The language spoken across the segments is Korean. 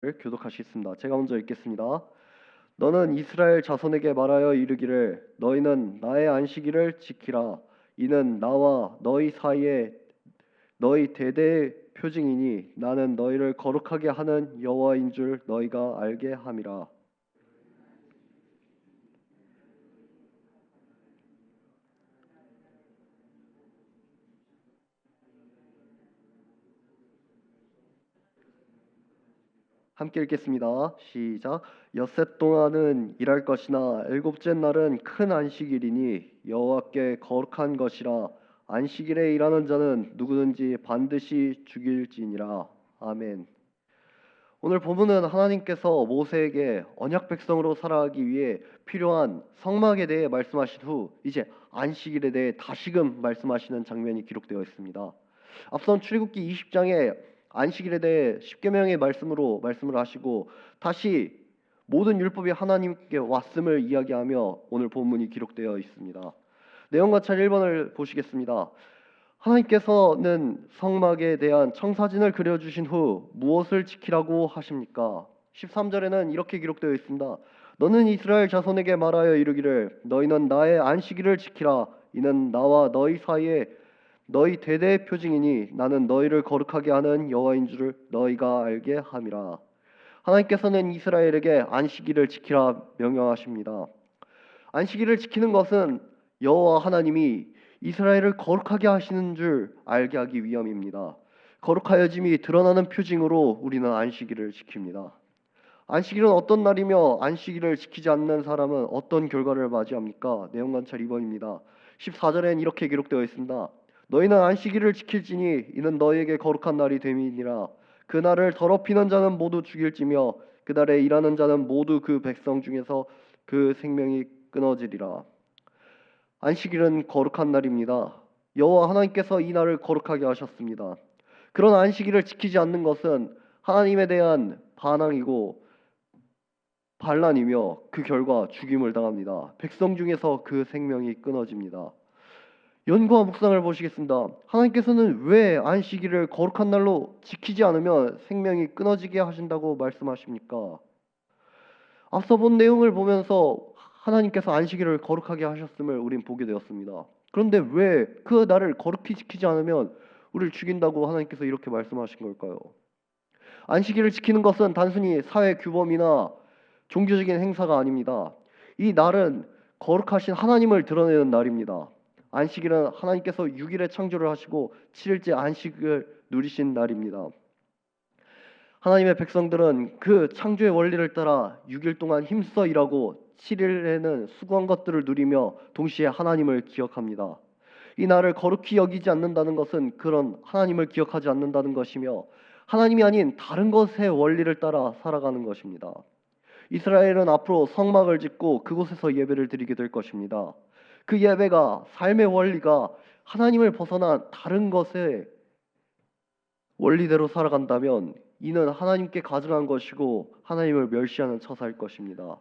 교독하시겠습니다. 제가 먼저 읽겠습니다. 너는 이스라엘 자손에게 말하여 이르기를 너희는 나의 안식일을 지키라. 이는 나와 너희 사이에 너희 대대의 표징이니 나는 너희를 거룩하게 하는 여호와인 줄 너희가 알게 함이라. 함께 읽겠습니다. 시작. 엿새 동안은 일할 것이나 일곱째 날은 큰 안식일이니 여호와께 거룩한 것이라. 안식일에 일하는 자는 누구든지 반드시 죽일지니라. 아멘. 오늘 본문은 하나님께서 모세에게 언약 백성으로 살아가기 위해 필요한 성막에 대해 말씀하신 후 이제 안식일에 대해 다시금 말씀하시는 장면이 기록되어 있습니다. 앞선 출애굽기 20장에 안식일에 대해 십계명의 말씀으로 말씀을 하시고 다시 모든 율법이 하나님께 왔음을 이야기하며 오늘 본문이 기록되어 있습니다. 내용 관찰 1번을 보시겠습니다. 하나님께서는 성막에 대한 청사진을 그려주신 후 무엇을 지키라고 하십니까? 13절에는 이렇게 기록되어 있습니다. 너는 이스라엘 자손에게 말하여 이르기를 너희는 나의 안식일을 지키라. 이는 나와 너희 사이에 너희 대대의 표징이니 나는 너희를 거룩하게 하는 여호와인 줄을 너희가 알게 함이라. 하나님께서는 이스라엘에게 안식일을 지키라 명령하십니다. 안식일을 지키는 것은 여호와 하나님이 이스라엘을 거룩하게 하시는 줄 알게 하기 위함입니다. 거룩하여짐이 드러나는 표징으로 우리는 안식일을 지킵니다. 안식일은 어떤 날이며 안식일을 지키지 않는 사람은 어떤 결과를 맞이합니까? 내용 관찰 2번입니다. 14절엔 이렇게 기록되어 있습니다. 너희는 안식일을 지킬지니 이는 너희에게 거룩한 날이 됨이니라. 그 날을 더럽히는 자는 모두 죽일지며 그 날에 일하는 자는 모두 그 백성 중에서 그 생명이 끊어지리라. 안식일은 거룩한 날입니다. 여호와 하나님께서 이 날을 거룩하게 하셨습니다. 그런 안식일을 지키지 않는 것은 하나님에 대한 반항이고 반란이며 그 결과 죽임을 당합니다. 백성 중에서 그 생명이 끊어집니다. 연구와 묵상을 보시겠습니다. 하나님께서는 왜 안식일을 거룩한 날로 지키지 않으면 생명이 끊어지게 하신다고 말씀하십니까? 앞서 본 내용을 보면서 하나님께서 안식일을 거룩하게 하셨음을 우린 보게 되었습니다. 그런데 왜 그 날을 거룩히 지키지 않으면 우리를 죽인다고 하나님께서 이렇게 말씀하신 걸까요? 안식일을 지키는 것은 단순히 사회 규범이나 종교적인 행사가 아닙니다. 이 날은 거룩하신 하나님을 드러내는 날입니다. 안식일은 하나님께서 6일에 창조를 하시고 7일째 안식을 누리신 날입니다. 하나님의 백성들은 그 창조의 원리를 따라 6일 동안 힘써 일하고 7일에는 수고한 것들을 누리며 동시에 하나님을 기억합니다. 이 날을 거룩히 여기지 않는다는 것은 그런 하나님을 기억하지 않는다는 것이며 하나님이 아닌 다른 것의 원리를 따라 살아가는 것입니다. 이스라엘은 앞으로 성막을 짓고 그곳에서 예배를 드리게 될 것입니다. 그 예배가 삶의 원리가 하나님을 벗어난 다른 것의 원리대로 살아간다면 이는 하나님께 가증한 것이고 하나님을 멸시하는 처사일 것입니다.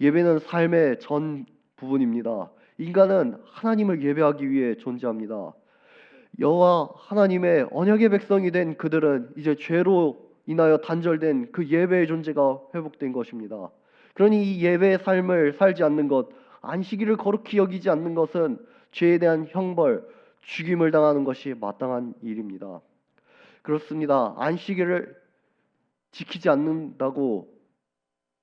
예배는 삶의 전 부분입니다. 인간은 하나님을 예배하기 위해 존재합니다. 여호와 하나님의 언약의 백성이 된 그들은 이제 죄로 인하여 단절된 그 예배의 존재가 회복된 것입니다. 그러니 이 예배의 삶을 살지 않는 것, 안식일을 거룩히 여기지 않는 것은 죄에 대한 형벌, 죽임을 당하는 것이 마땅한 일입니다. 그렇습니다. 안식일을 지키지 않는다고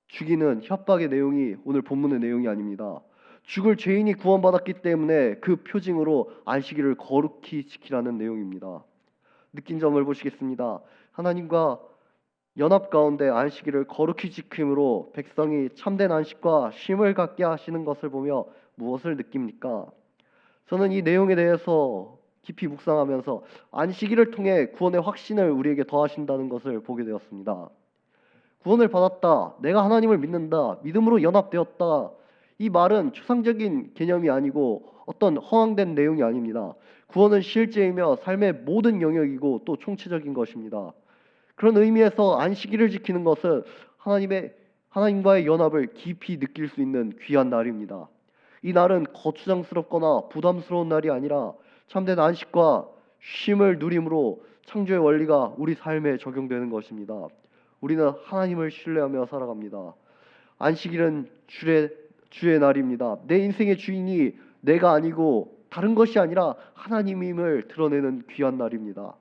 죽이는 협박의 내용이 오늘 본문의 내용이 아닙니다. 죽을 죄인이 구원받았기 때문에 그 표징으로 안식일을 거룩히 지키라는 내용입니다. 느낀 점을 보시겠습니다. 하나님과 연합 가운데 안식일을 거룩히 지킴으로 백성이 참된 안식과 쉼을 갖게 하시는 것을 보며 무엇을 느낍니까? 저는 이 내용에 대해서 깊이 묵상하면서 안식일을 통해 구원의 확신을 우리에게 더하신다는 것을 보게 되었습니다. 구원을 받았다. 내가 하나님을 믿는다. 믿음으로 연합되었다. 이 말은 추상적인 개념이 아니고 어떤 허황된 내용이 아닙니다. 구원은 실제이며 삶의 모든 영역이고 또 총체적인 것입니다. 그런 의미에서 안식일을 지키는 것은 하나님과의 연합을 깊이 느낄 수 있는 귀한 날입니다. 이 날은 거추장스럽거나 부담스러운 날이 아니라 참된 안식과 쉼을 누림으로 창조의 원리가 우리 삶에 적용되는 것입니다. 우리는 하나님을 신뢰하며 살아갑니다. 안식일은 주의 날입니다. 내 인생의 주인이 내가 아니고 다른 것이 아니라 하나님임을 드러내는 귀한 날입니다.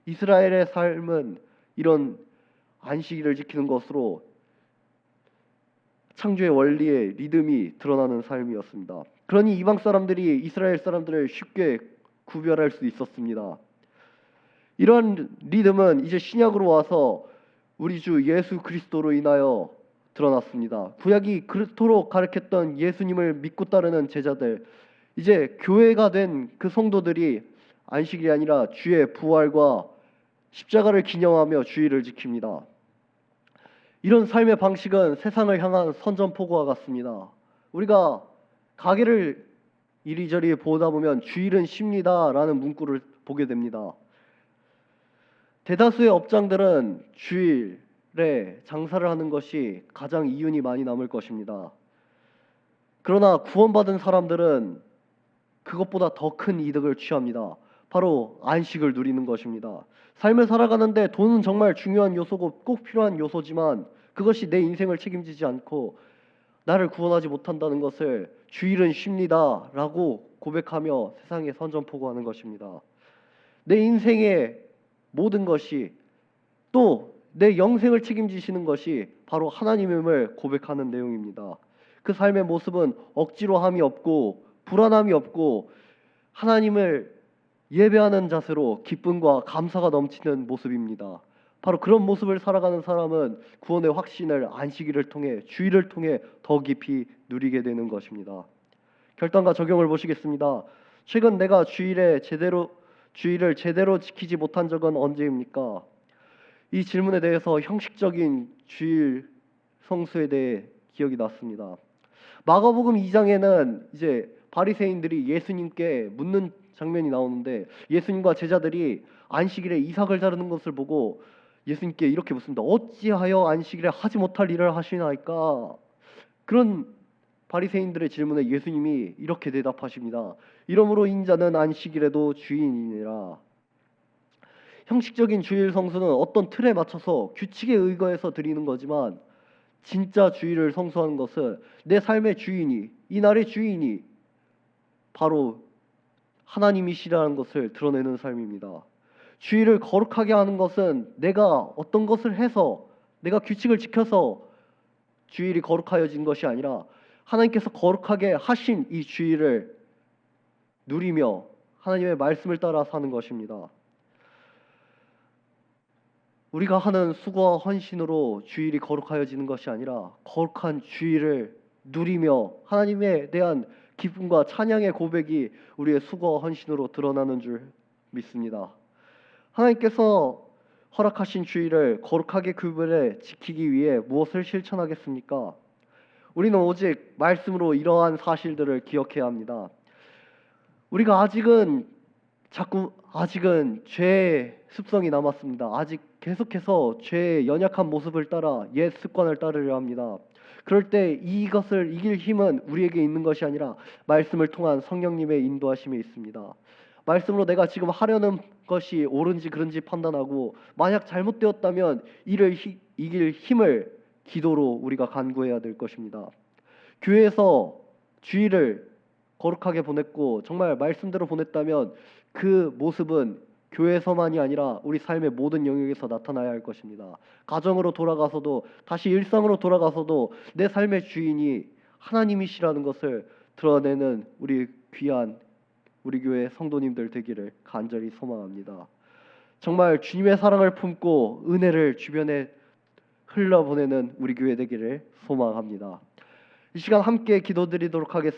이스라엘의 삶은 이런 안식일을 지키는 것으로 창조의 원리의 리듬이 드러나는 삶이었습니다. 그러니 이방 사람들이 이스라엘 사람들을 쉽게 구별할 수 있었습니다. 이런 리듬은 이제 신약으로 와서 우리 주 예수 그리스도로 인하여 드러났습니다. 구약이 그토록 가르쳤던 예수님을 믿고 따르는 제자들, 이제 교회가 된 그 성도들이 안식일이 아니라 주의 부활과 십자가를 기념하며 주일을 지킵니다. 이런 삶의 방식은 세상을 향한 선전포고와 같습니다. 우리가 가게를 이리저리 보다 보면 주일은 쉽니다라는 문구를 보게 됩니다. 대다수의 업장들은 주일에 장사를 하는 것이 가장 이윤이 많이 남을 것입니다. 그러나 구원받은 사람들은 그것보다 더 큰 이득을 취합니다. 바로 안식을 누리는 것입니다. 삶을 살아가는데 돈은 정말 중요한 요소고 꼭 필요한 요소지만 그것이 내 인생을 책임지지 않고 나를 구원하지 못한다는 것을 주일은 쉽니다 라고 고백하며 세상에 선전포고하는 것입니다. 내 인생의 모든 것이 또 내 영생을 책임지시는 것이 바로 하나님임을 고백하는 내용입니다. 그 삶의 모습은 억지로함이 없고 불안함이 없고 하나님을 예배하는 자세로 기쁨과 감사가 넘치는 모습입니다. 바로 그런 모습을 살아가는 사람은 구원의 확신을 안식일을 통해 주일을 통해 더 깊이 누리게 되는 것입니다. 결단과 적용을 보시겠습니다. 최근 내가 주일을 제대로 지키지 못한 적은 언제입니까? 이 질문에 대해서 형식적인 주일 성수에 대해 기억이 났습니다. 마가복음 2장에는 이제 바리새인들이 예수님께 묻는 장면이 나오는데 예수님과 제자들이 안식일에 이삭을 자르는 것을 보고 예수님께 이렇게 묻습니다. 어찌하여 안식일에 하지 못할 일을 하시나이까? 그런 바리새인들의 질문에 예수님이 이렇게 대답하십니다. 이러므로 인자는 안식일에도 주인이니라. 형식적인 주일 성수는 어떤 틀에 맞춰서 규칙에 의거해서 드리는 거지만 진짜 주일을 성수하는 것은 내 삶의 주인이, 이 날의 주인이 바로 하나님이시라는 것을 드러내는 삶입니다. 주일을 거룩하게 하는 것은 내가 어떤 것을 해서 내가 규칙을 지켜서 주일이 거룩하여진 것이 아니라 하나님께서 거룩하게 하신 이 주일을 누리며 하나님의 말씀을 따라 사는 것입니다. 우리가 하는 수고와 헌신으로 주일이 거룩하여지는 것이 아니라 거룩한 주일을 누리며 하나님에 대한 기쁨과 찬양의 고백이 우리의 수고와 헌신으로 드러나는 줄 믿습니다. 하나님께서 허락하신 주일을 거룩하게 구별해 지키기 위해 무엇을 실천하겠습니까? 우리는 오직 말씀으로 이러한 사실들을 기억해야 합니다. 우리가 아직은 죄의 습성이 남았습니다. 아직 계속해서 죄의 연약한 모습을 따라 옛 습관을 따르려 합니다. 그럴 때 이것을 이길 힘은 우리에게 있는 것이 아니라 말씀을 통한 성령님의 인도하심에 있습니다. 말씀으로 내가 지금 하려는 것이 옳은지 그른지 판단하고 만약 잘못되었다면 이를 이길 힘을 기도로 우리가 간구해야 될 것입니다. 교회에서 주일을 거룩하게 보냈고 정말 말씀대로 보냈다면 그 모습은 교회에서만이 아니라 우리 삶의 모든 영역에서 나타나야 할 것입니다. 가정으로 돌아가서도 다시 일상으로 돌아가서도 내 삶의 주인이 하나님이시라는 것을 드러내는 우리 귀한 우리 교회 성도님들 되기를 간절히 소망합니다. 정말 주님의 사랑을 품고 은혜를 주변에 흘려보내는 우리 교회 되기를 소망합니다. 이 시간 함께 기도드리도록 하겠습니다.